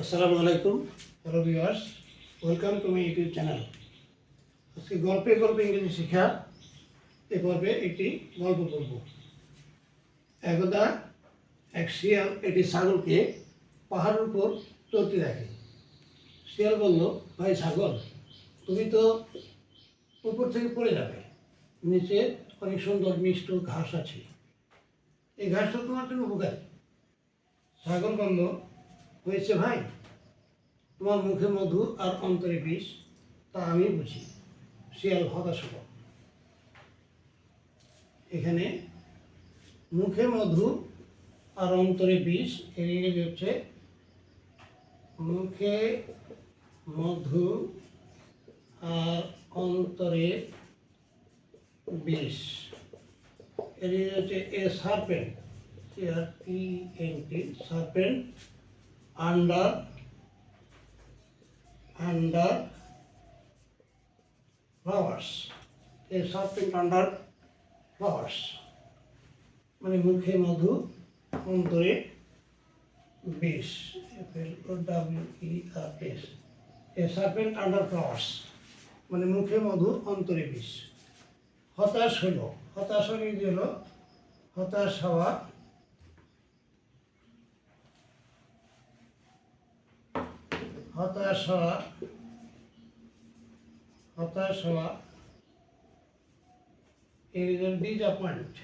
আসসালামু আলাইকুম hello viewers, welcome to my YouTube channel. আজকে গল্পে গল্পে ইংরেজি শেখা এ পর্বে একটি গল্প পড়ব। একদা এক শিয়াল একটি ছাগলকে পাহাড়ের উপর চলতে দেখে। শিয়াল বলল, ভাই ছাগল, তুমি তো উপর থেকে পড়ে যাবে, নিচে অনেক সুন্দর মিষ্ট ঘাস আছে, এই ঘাসটা তোমার জন্য উপকারী। ছাগল বলল, হয়েছে ভাই, তোমার মুখে মধু আর অন্তরে বিষ, তা আমি বুঝি। শিয়াল হতাশ হল। এখানে মুখে মধু আর অন্তরে বিষ এর ইংরেজি হচ্ছে মুখে মধু আর অন্তরে বিষ। এর ইংরেজি হচ্ছে a serpent, SARPENT, serpent under flowers. A serpent under flowers মানে মুখে মধু অন্তরে বিষ। FLOWERS। A serpent under flowers মানে মুখে মধু অন্তরে বিষ। হতাশ হলো, হতাশ হলে যে হলো হতাশ হওয়া, হতাশ হওয়া, হতাশ হওয়া ইংরেজি ডিসঅ্যাপয়েন্ট,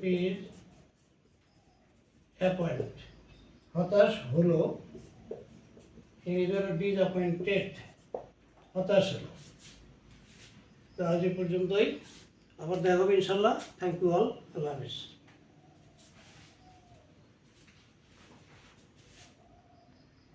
ডিসঅ্যাপয়েন্ট। হতাশ হলো ইংরেজি ডিসঅ্যাপয়েন্টেড, হতাশ হলো। তো আজ এ পর্যন্তই, আবার দেখা হবে ইনশাল্লাহ। থ্যাংক ইউ অল, আল্লাহ হাফিজ।